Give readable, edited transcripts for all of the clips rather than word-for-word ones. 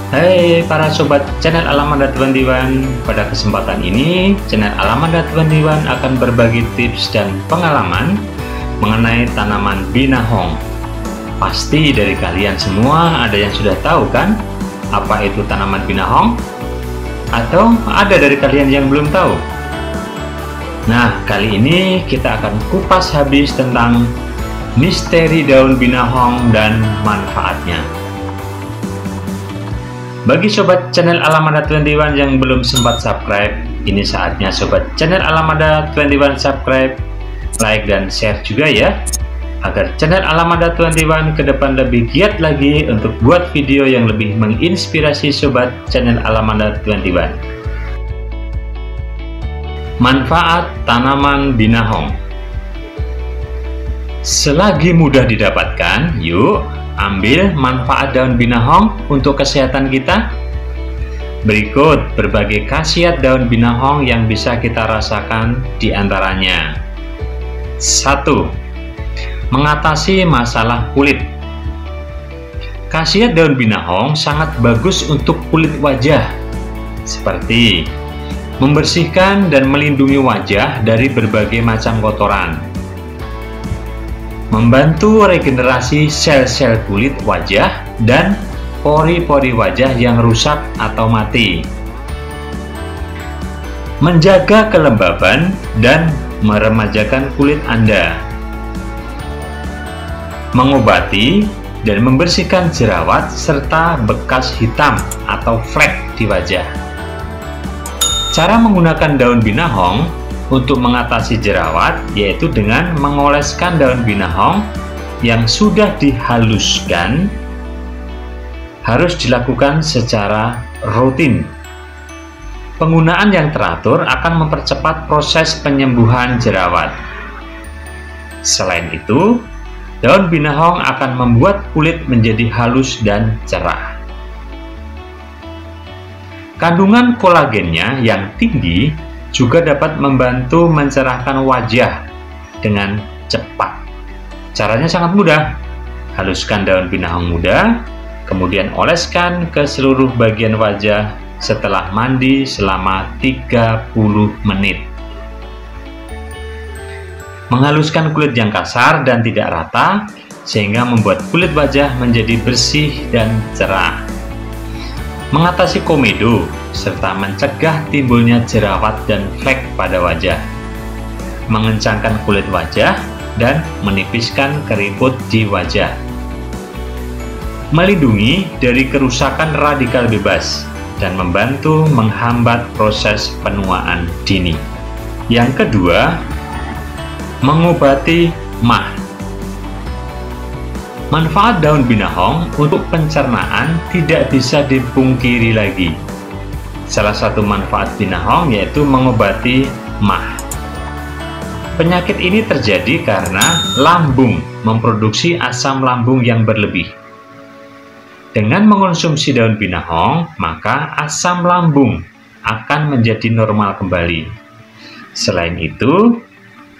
Hai para sobat channel Alamanda 21. Pada kesempatan ini, channel Alamanda 21 akan berbagi tips dan pengalaman mengenai tanaman binahong. Pasti dari kalian semua ada yang sudah tahu kan apa itu tanaman binahong? Atau ada dari kalian yang belum tahu? Nah, kali ini kita akan kupas habis tentang misteri daun binahong dan manfaatnya. Bagi sobat channel Alamanda 21 yang belum sempat subscribe, ini saatnya sobat channel Alamanda 21 subscribe, like dan share juga ya, agar channel Alamanda 21 ke depan lebih giat lagi untuk buat video yang lebih menginspirasi sobat channel Alamanda 21. Manfaat tanaman binahong. Selagi mudah didapatkan, yuk ambil manfaat daun binahong untuk kesehatan kita. Berikut berbagai khasiat daun binahong yang bisa kita rasakan di antaranya. 1. Mengatasi masalah kulit. Khasiat daun binahong sangat bagus untuk kulit wajah, seperti membersihkan dan melindungi wajah dari berbagai macam kotoran, membantu regenerasi sel-sel kulit wajah dan pori-pori wajah yang rusak atau mati, menjaga kelembaban dan meremajakan kulit Anda, mengobati dan membersihkan jerawat serta bekas hitam atau flek di wajah. Cara menggunakan daun binahong untuk mengatasi jerawat yaitu dengan mengoleskan daun binahong yang sudah dihaluskan. Harus dilakukan secara rutin. Penggunaan yang teratur akan mempercepat proses penyembuhan jerawat. Selain itu, daun binahong akan membuat kulit menjadi halus dan cerah. Kandungan kolagennya yang tinggi juga dapat membantu mencerahkan wajah dengan cepat. Caranya sangat mudah. Haluskan daun binahong muda, kemudian oleskan ke seluruh bagian wajah setelah mandi selama 30 menit. Menghaluskan kulit yang kasar dan tidak rata, sehingga membuat kulit wajah menjadi bersih dan cerah. Mengatasi komedo, serta mencegah timbulnya jerawat dan flek pada wajah. Mengencangkan kulit wajah dan menipiskan keriput di wajah. Melindungi dari kerusakan radikal bebas dan membantu menghambat proses penuaan dini. Yang kedua, mengobati MAH. Manfaat daun binahong untuk pencernaan tidak bisa dipungkiri lagi. Salah satu manfaat binahong yaitu mengobati MAH. Penyakit ini terjadi karena lambung memproduksi asam lambung yang berlebih. Dengan mengonsumsi daun binahong, maka asam lambung akan menjadi normal kembali. Selain itu,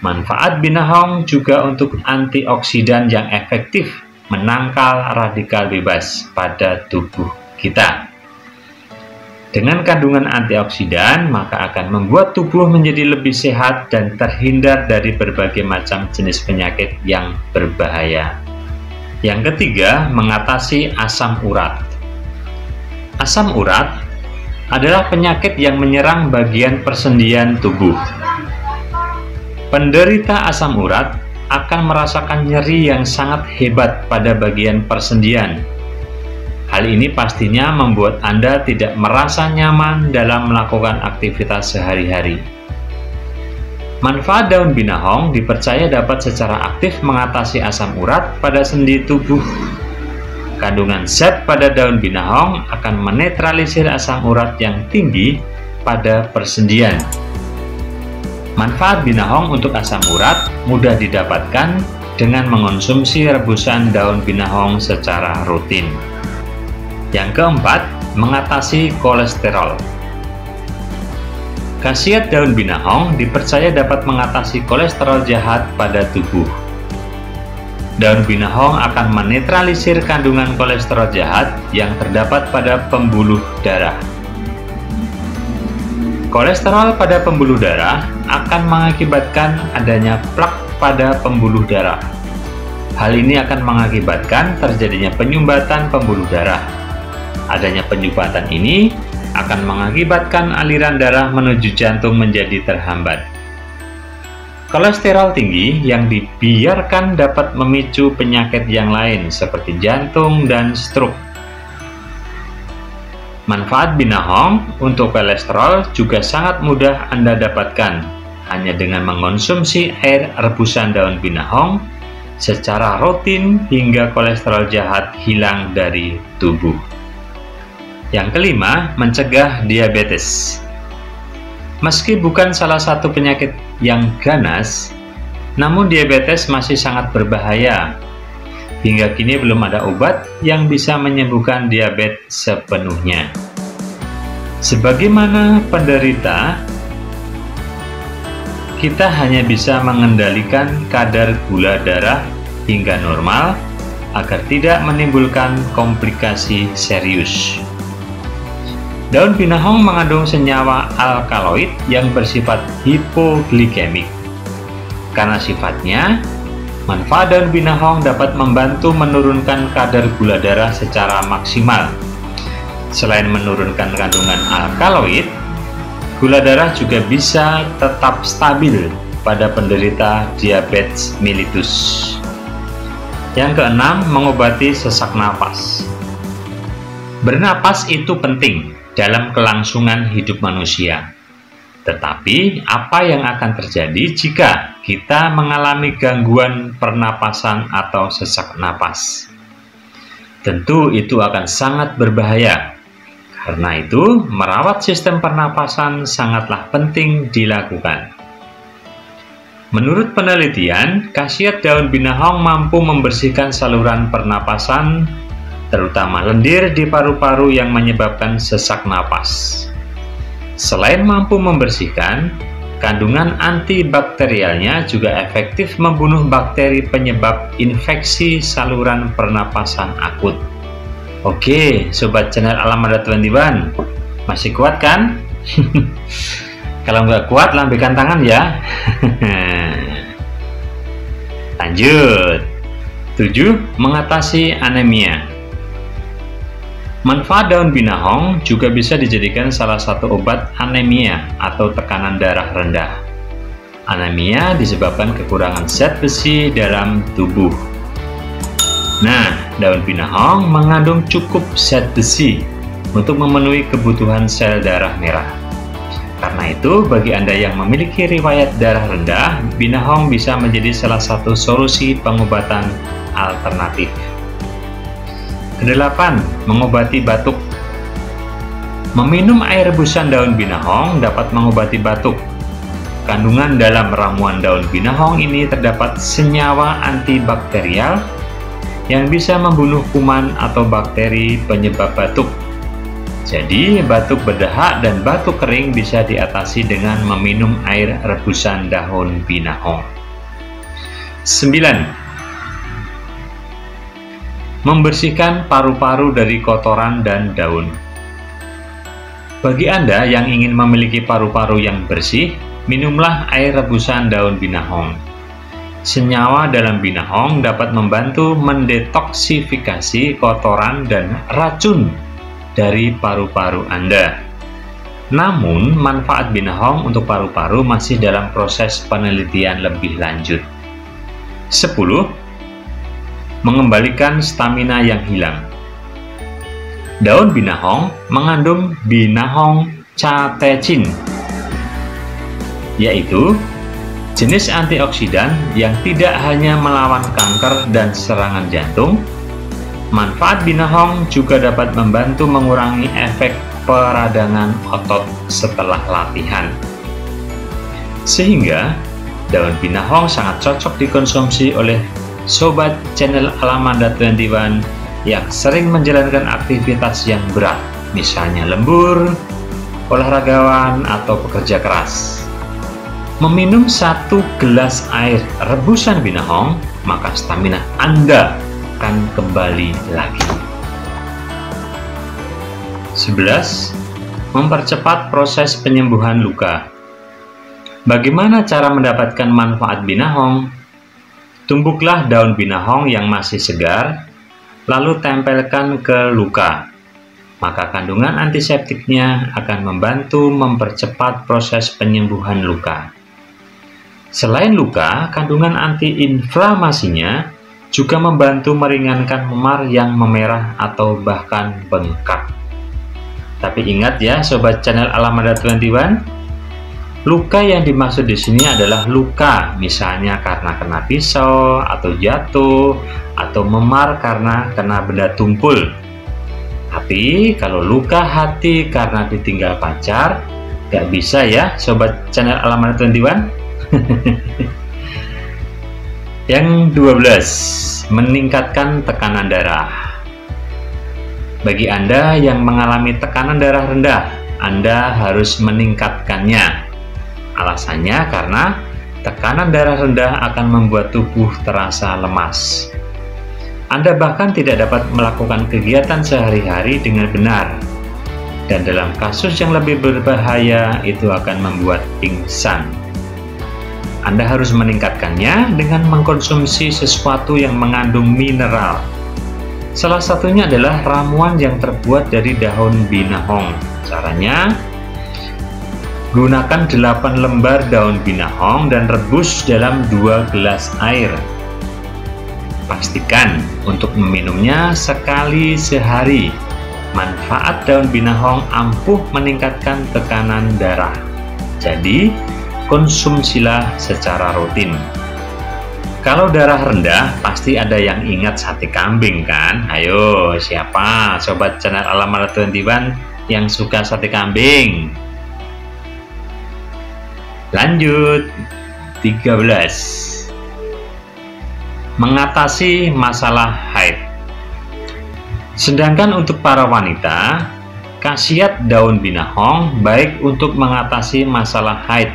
manfaat binahong juga untuk antioksidan yang efektif menangkal radikal bebas pada tubuh kita. Dengan kandungan antioksidan, maka akan membuat tubuh menjadi lebih sehat dan terhindar dari berbagai macam jenis penyakit yang berbahaya. Yang ketiga, mengatasi asam urat. Asam urat adalah penyakit yang menyerang bagian persendian tubuh. Penderita asam urat akan merasakan nyeri yang sangat hebat pada bagian persendian. Hal ini pastinya membuat Anda tidak merasa nyaman dalam melakukan aktivitas sehari-hari. Manfaat daun binahong dipercaya dapat secara aktif mengatasi asam urat pada sendi tubuh. Kandungan zat pada daun binahong akan menetralisir asam urat yang tinggi pada persendian. Manfaat binahong untuk asam urat mudah didapatkan dengan mengonsumsi rebusan daun binahong secara rutin. Yang keempat, mengatasi kolesterol. Khasiat daun binahong dipercaya dapat mengatasi kolesterol jahat pada tubuh. daun binahong akan menetralisir kandungan kolesterol jahat yang terdapat pada pembuluh darah. Kolesterol pada pembuluh darah akan mengakibatkan adanya plak pada pembuluh darah. Hal ini akan mengakibatkan terjadinya penyumbatan pembuluh darah. Adanya penyumbatan ini akan mengakibatkan aliran darah menuju jantung menjadi terhambat. Kolesterol tinggi yang dibiarkan dapat memicu penyakit yang lain seperti jantung dan stroke. Manfaat binahong untuk kolesterol juga sangat mudah Anda dapatkan hanya dengan mengonsumsi air rebusan daun binahong secara rutin hingga kolesterol jahat hilang dari tubuh. Yang kelima, mencegah diabetes. Meski bukan salah satu penyakit yang ganas, namun diabetes masih sangat berbahaya. Hingga kini belum ada obat yang bisa menyembuhkan diabetes sepenuhnya. Sebagaimana penderita, kita hanya bisa mengendalikan kadar gula darah hingga normal agar tidak menimbulkan komplikasi serius. Daun binahong mengandung senyawa alkaloid yang bersifat hipoglikemik. Karena sifatnya, manfaat daun binahong dapat membantu menurunkan kadar gula darah secara maksimal. Selain menurunkan kandungan alkaloid, gula darah juga bisa tetap stabil pada penderita diabetes mellitus. Yang keenam, mengobati sesak napas. Bernapas itu penting dalam kelangsungan hidup manusia. Tetapi, apa yang akan terjadi jika kita mengalami gangguan pernapasan atau sesak napas? Tentu itu akan sangat berbahaya. Karena itu, merawat sistem pernapasan sangatlah penting dilakukan. Menurut penelitian, khasiat daun binahong mampu membersihkan saluran pernapasan, terutama lendir di paru-paru yang menyebabkan sesak napas. Selain mampu membersihkan, kandungan antibakterialnya juga efektif membunuh bakteri penyebab infeksi saluran pernapasan akut. Oke, sobat channel Alam Adat 21, masih kuat kan? Kalau nggak kuat, lambaikan tangan ya. Lanjut. 7. Mengatasi anemia. Manfaat daun binahong juga bisa dijadikan salah satu obat anemia atau tekanan darah rendah. Anemia disebabkan kekurangan zat besi dalam tubuh. Nah, daun binahong mengandung cukup zat besi untuk memenuhi kebutuhan sel darah merah. Karena itu, bagi Anda yang memiliki riwayat darah rendah, binahong bisa menjadi salah satu solusi pengobatan alternatif. Kedelapan, mengobati batuk. Meminum air rebusan daun binahong dapat mengobati batuk. Kandungan dalam ramuan daun binahong ini terdapat senyawa antibakterial yang bisa membunuh kuman atau bakteri penyebab batuk. Jadi, batuk berdahak dan batuk kering bisa diatasi dengan meminum air rebusan daun binahong. 9. Membersihkan paru-paru dari kotoran dan daun. Bagi Anda yang ingin memiliki paru-paru yang bersih, minumlah air rebusan daun binahong. Senyawa dalam binahong dapat membantu mendetoksifikasi kotoran dan racun dari paru-paru Anda. Namun, manfaat binahong untuk paru-paru masih dalam proses penelitian lebih lanjut. 10. Mengembalikan stamina yang hilang. Daun binahong mengandung binahong catechin, yaitu jenis antioksidan yang tidak hanya melawan kanker dan serangan jantung. Manfaat binahong juga dapat membantu mengurangi efek peradangan otot setelah latihan. Sehingga, daun binahong sangat cocok dikonsumsi oleh sobat channel Alam Adat 21 yang sering menjalankan aktivitas yang berat, misalnya lembur, olahragawan, atau pekerja keras. Meminum 1 gelas air rebusan binahong maka stamina Anda akan kembali lagi. 11. Mempercepat proses penyembuhan luka. Bagaimana cara mendapatkan manfaat binahong? Tumbuklah daun binahong yang masih segar, lalu tempelkan ke luka. Maka kandungan antiseptiknya akan membantu mempercepat proses penyembuhan luka. Selain luka, kandungan antiinflamasinya juga membantu meringankan memar yang memerah atau bahkan bengkak. Tapi ingat ya, sobat channel Alamanda 21, luka yang dimaksud di sini adalah luka misalnya karena kena pisau atau jatuh, atau memar karena kena benda tumpul. Tapi kalau luka hati karena ditinggal pacar, gak bisa ya sobat channel Alamanda 21. Yang 12, meningkatkan tekanan darah. Bagi Anda yang mengalami tekanan darah rendah, Anda harus meningkatkannya. Alasannya karena tekanan darah rendah akan membuat tubuh terasa lemas. Anda bahkan tidak dapat melakukan kegiatan sehari-hari dengan benar. Dan dalam kasus yang lebih berbahaya, itu akan membuat pingsan. Anda harus meningkatkannya dengan mengkonsumsi sesuatu yang mengandung mineral. Salah satunya adalah ramuan yang terbuat dari daun binahong. Caranya, gunakan 8 lembar daun binahong dan rebus dalam 2 gelas air. Pastikan untuk meminumnya sekali sehari. Manfaat daun binahong ampuh meningkatkan tekanan darah. Jadi, konsumsilah secara rutin. Kalau darah rendah, pasti ada yang ingat sate kambing kan? Ayo, siapa sobat channel Alamanda 21 yang suka sate kambing? Lanjut. 13. Mengatasi masalah haid. Sedangkan untuk para wanita, khasiat daun binahong baik untuk mengatasi masalah haid.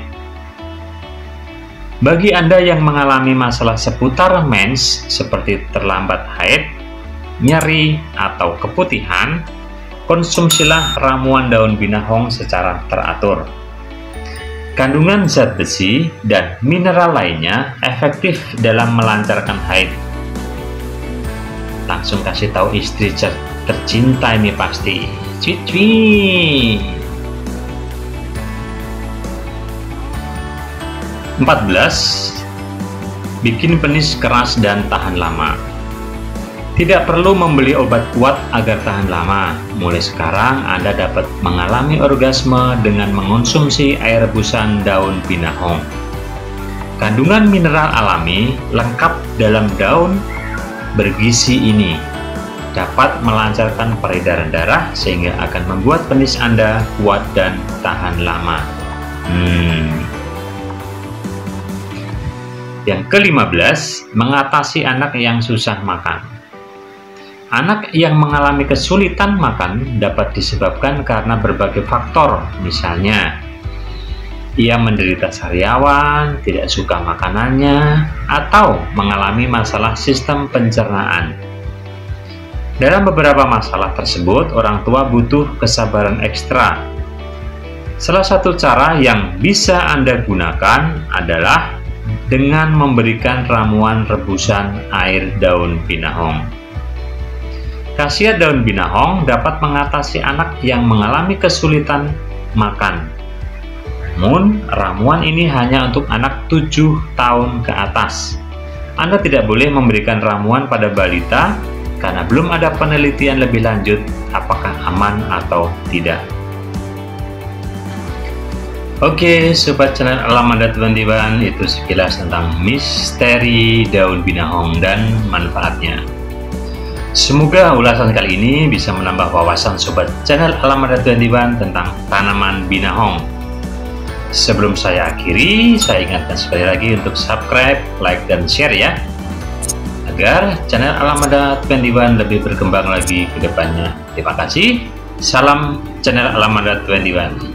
Bagi Anda yang mengalami masalah seputar mens seperti terlambat haid, nyeri, atau keputihan, konsumsilah ramuan daun binahong secara teratur. Kandungan zat besi dan mineral lainnya efektif dalam melancarkan haid. Langsung kasih tahu istri tercinta ini pasti. Cuy. 14. Bikin penis keras dan tahan lama. Tidak perlu membeli obat kuat agar tahan lama. Mulai sekarang Anda dapat mengalami orgasme dengan mengonsumsi air rebusan daun binahong. Kandungan mineral alami lengkap dalam daun bergizi ini dapat melancarkan peredaran darah sehingga akan membuat penis Anda kuat dan tahan lama. Yang ke-15, mengatasi anak yang susah makan. Anak yang mengalami kesulitan makan dapat disebabkan karena berbagai faktor, misalnya ia menderita sariawan, tidak suka makanannya, atau mengalami masalah sistem pencernaan. Dalam beberapa masalah tersebut, orang tua butuh kesabaran ekstra. Salah satu cara yang bisa Anda gunakan adalah dengan memberikan ramuan rebusan air daun binahong. Khasiat daun binahong dapat mengatasi anak yang mengalami kesulitan makan. Namun, ramuan ini hanya untuk anak 7 tahun ke atas. Anda tidak boleh memberikan ramuan pada balita karena belum ada penelitian lebih lanjut apakah aman atau tidak. Oke, sobat channel Alamanda 21, itu sekilas tentang misteri daun binahong dan manfaatnya. Semoga ulasan kali ini bisa menambah wawasan sobat channel Alamanda 21 tentang tanaman binahong. Sebelum saya akhiri, saya ingatkan sekali lagi untuk subscribe, like, dan share ya, agar channel Alamanda 21 lebih berkembang lagi ke depannya. Terima kasih. Salam channel Alamanda 21.